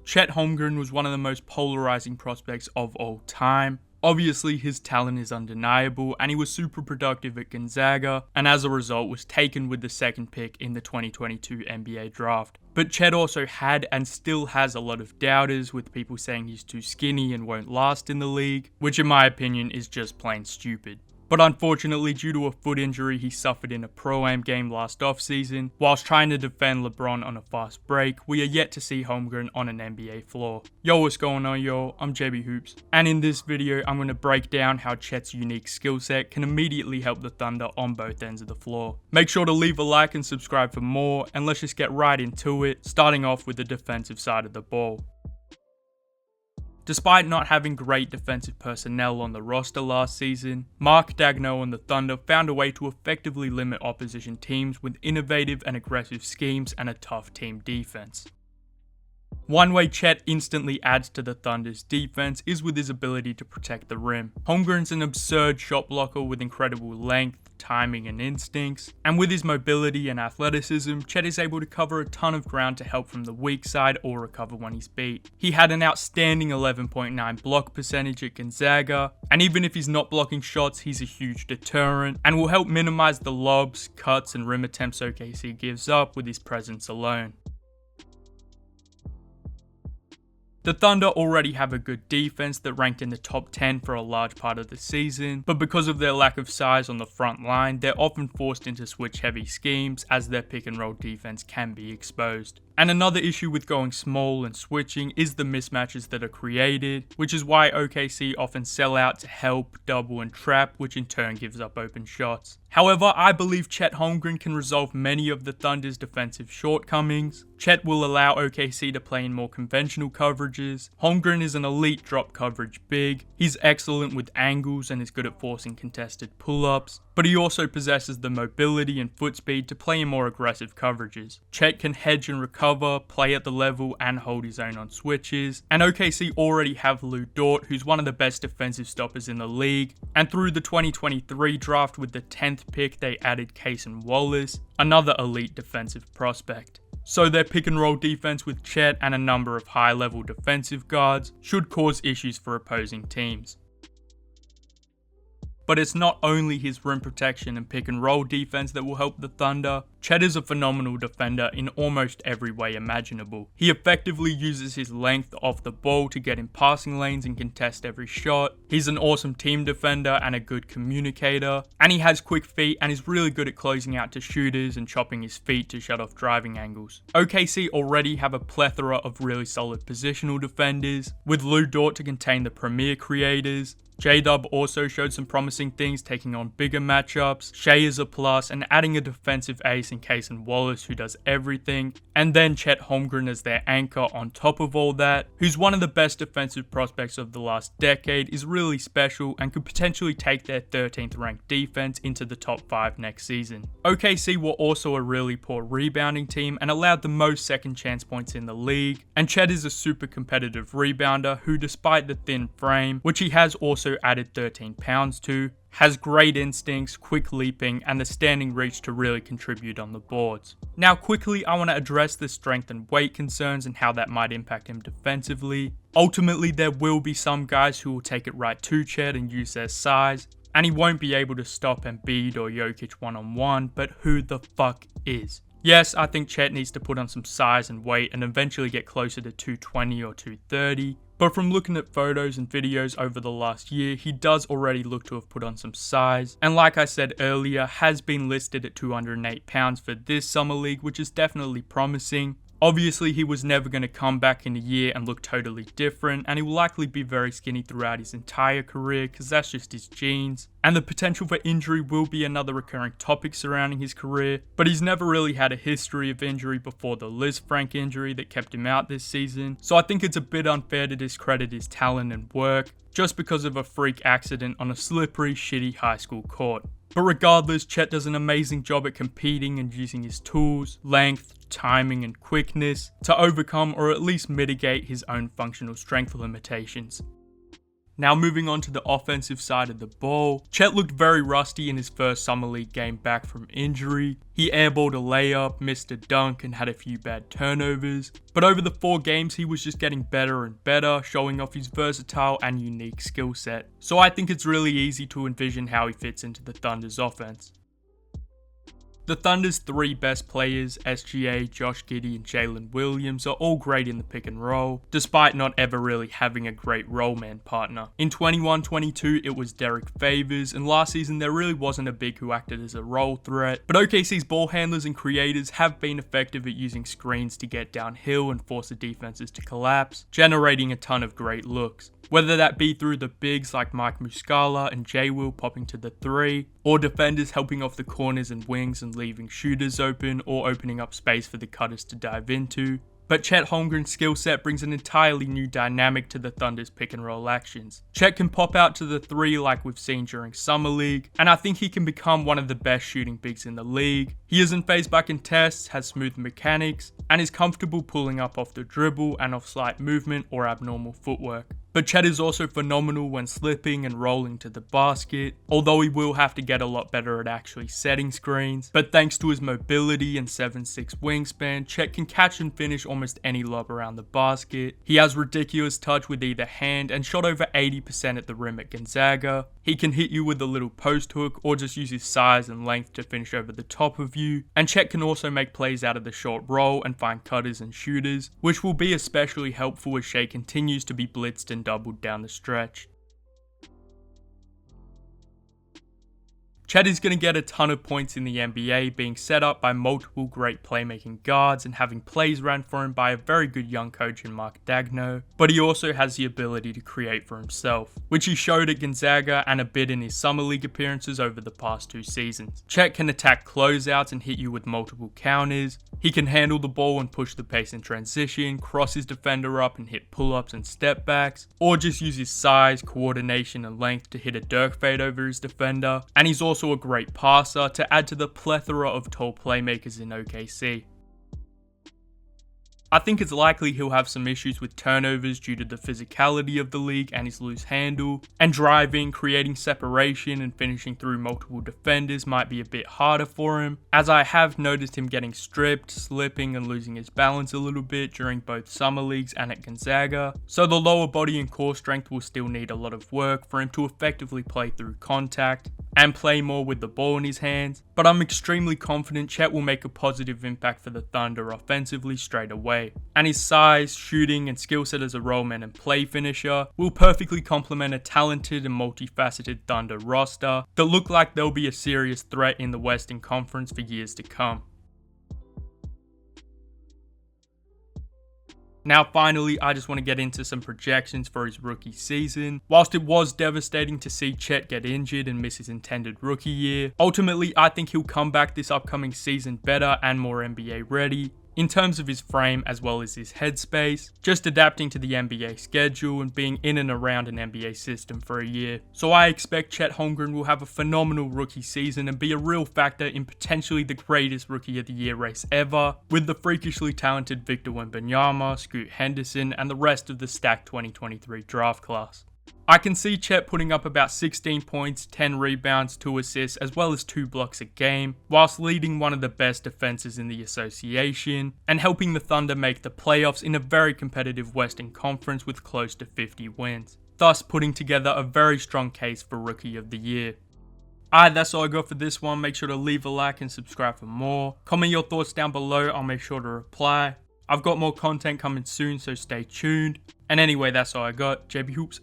Chet Holmgren was one of the most polarizing prospects of all time. Obviously, his talent is undeniable, and he was super productive at Gonzaga, and as a result was taken with the second pick in the 2022 NBA draft. But Chet also had and still has a lot of doubters, with people saying he's too skinny and won't last in the league, which in my opinion is just plain stupid. But unfortunately, due to a foot injury he suffered in a Pro-Am game last offseason, whilst trying to defend LeBron on a fast break, we are yet to see Holmgren on an NBA floor. Yo, what's going on, yo? I'm JBHOOPS, and in this video, I'm going to break down how Chet's unique skill set can immediately help the Thunder on both ends of the floor. Make sure to leave a like and subscribe for more, and let's just get right into it, starting off with the defensive side of the ball. Despite not having great defensive personnel on the roster last season, Mark Daigneault and the Thunder found a way to effectively limit opposition teams with innovative and aggressive schemes and a tough team defense. One way Chet instantly adds to the Thunder's defense is with his ability to protect the rim. Holmgren's an absurd shot blocker with incredible length, timing and instincts, and with his mobility and athleticism, Chet is able to cover a ton of ground to help from the weak side or recover when he's beat. He had an outstanding 11.9 block percentage at Gonzaga, and even if he's not blocking shots, he's a huge deterrent and will help minimize the lobs, cuts and rim attempts OKC gives up with his presence alone. The Thunder already have a good defense that ranked in the top 10 for a large part of the season, but because of their lack of size on the front line, they're often forced into switch-heavy schemes as their pick-and-roll defense can be exposed. And another issue with going small and switching is the mismatches that are created, which is why OKC often sell out to help, double and trap, which in turn gives up open shots. However, I believe Chet Holmgren can resolve many of the Thunder's defensive shortcomings. Chet will allow OKC to play in more conventional coverages. Holmgren is an elite drop coverage big. He's excellent with angles and is good at forcing contested pull-ups, but he also possesses the mobility and foot speed to play in more aggressive coverages. Chet can hedge and recover, play at the level and hold his own on switches, and OKC already have Lou Dort, who's one of the best defensive stoppers in the league, and through the 2023 draft with the 10th pick they added Cason Wallace, another elite defensive prospect. So their pick and roll defense with Chet and a number of high level defensive guards should cause issues for opposing teams. But it's not only his rim protection and pick and roll defense that will help the Thunder. Chet is a phenomenal defender in almost every way imaginable. He effectively uses his length off the ball to get in passing lanes and contest every shot. He's an awesome team defender and a good communicator. And he has quick feet and is really good at closing out to shooters and chopping his feet to shut off driving angles. OKC already have a plethora of really solid positional defenders, with Lou Dort to contain the premier creators. J-Dub also showed some promising things taking on bigger matchups, Shea is a plus, and adding a defensive ace in Cason Wallace who does everything, and then Chet Holmgren as their anchor on top of all that, who's one of the best defensive prospects of the last decade, is really special and could potentially take their 13th ranked defense into the top 5 next season. OKC were also a really poor rebounding team and allowed the most second chance points in the league, and Chet is a super competitive rebounder who, despite the thin frame, which he has also added 13 pounds to, has great instincts, quick leaping, and the standing reach to really contribute on the boards. Now quickly, I want to address the strength and weight concerns and how that might impact him defensively. Ultimately, there will be some guys who will take it right to Chet and use their size, and he won't be able to stop Embiid or Jokic one-on-one, but who the fuck is? Yes, I think Chet needs to put on some size and weight and eventually get closer to 220 or 230. But from looking at photos and videos over the last year, he does already look to have put on some size, and like I said earlier, has been listed at 208 pounds for this summer league, which is definitely promising. Obviously, he was never going to come back in a year and look totally different, and he will likely be very skinny throughout his entire career because that's just his genes. And the potential for injury will be another recurring topic surrounding his career, but he's never really had a history of injury before the Liz Frank injury that kept him out this season, so I think it's a bit unfair to discredit his talent and work just because of a freak accident on a slippery, shitty high school court. But regardless, Chet does an amazing job at competing and using his tools, length, timing and quickness to overcome or at least mitigate his own functional strength limitations. Now moving on to the offensive side of the ball, Chet looked very rusty in his first summer league game back from injury. He airballed a layup, missed a dunk, and had a few bad turnovers. But over the 4 games, he was just getting better and better, showing off his versatile and unique skill set. So I think it's really easy to envision how he fits into the Thunder's offense. The Thunder's 3 best players, SGA, Josh Giddey, and Jalen Williams, are all great in the pick and roll, despite not ever really having a great roll man partner. In 21-22, it was Derek Favors, and last season there really wasn't a big who acted as a roll threat, but OKC's ball handlers and creators have been effective at using screens to get downhill and force the defenses to collapse, generating a ton of great looks. Whether that be through the bigs like Mike Muscala and J-Will popping to the 3, or defenders helping off the corners and wings and leaving shooters open or opening up space for the cutters to dive into. But Chet Holmgren's skill set brings an entirely new dynamic to the Thunder's pick and roll actions. Chet can pop out to the 3 like we've seen during Summer League, and I think he can become one of the best shooting bigs in the league. He isn't phased by contests, has smooth mechanics, and is comfortable pulling up off the dribble and off slight movement or abnormal footwork. But Chet is also phenomenal when slipping and rolling to the basket, although he will have to get a lot better at actually setting screens. But thanks to his mobility and 7'6" wingspan, Chet can catch and finish almost any lob around the basket. He has ridiculous touch with either hand and shot over 80% at the rim at Gonzaga. He can hit you with a little post hook or just use his size and length to finish over the top of you. And Chet can also make plays out of the short roll and find cutters and shooters, which will be especially helpful as Shea continues to be blitzed and doubled down the stretch. Chet is going to get a ton of points in the NBA, being set up by multiple great playmaking guards and having plays ran for him by a very good young coach in Mark Daigneault, but he also has the ability to create for himself, which he showed at Gonzaga and a bit in his summer league appearances over the past 2 seasons. Chet can attack closeouts and hit you with multiple counters. He can handle the ball and push the pace in transition, cross his defender up and hit pull-ups and step backs, or just use his size, coordination and length to hit a Dirk fade over his defender, and he's also a great passer to add to the plethora of tall playmakers in OKC. I think it's likely he'll have some issues with turnovers due to the physicality of the league and his loose handle, and driving, creating separation and finishing through multiple defenders might be a bit harder for him, as I have noticed him getting stripped, slipping and losing his balance a little bit during both summer leagues and at Gonzaga, so the lower body and core strength will still need a lot of work for him to effectively play through contact and play more with the ball in his hands, but I'm extremely confident Chet will make a positive impact for the Thunder offensively straight away, and his size, shooting and skill set as a rollman and play finisher will perfectly complement a talented and multifaceted Thunder roster that look like they'll be a serious threat in the Western Conference for years to come. Now finally, I just want to get into some projections for his rookie season. Whilst it was devastating to see Chet get injured and miss his intended rookie year, ultimately I think he'll come back this upcoming season better and more NBA ready, in terms of his frame as well as his headspace, just adapting to the NBA schedule and being in and around an NBA system for a year. So I expect Chet Holmgren will have a phenomenal rookie season and be a real factor in potentially the greatest rookie of the year race ever, with the freakishly talented Victor Wembanyama, Scoot Henderson and the rest of the stacked 2023 draft class. I can see Chet putting up about 16 points, 10 rebounds, 2 assists, as well as 2 blocks a game, whilst leading one of the best defenses in the association, and helping the Thunder make the playoffs in a very competitive Western Conference with close to 50 wins, thus putting together a very strong case for Rookie of the Year. Alright, that's all I got for this one. Make sure to leave a like and subscribe for more. Comment your thoughts down below, I'll make sure to reply. I've got more content coming soon, so stay tuned. And anyway, that's all I got. JBHOOPS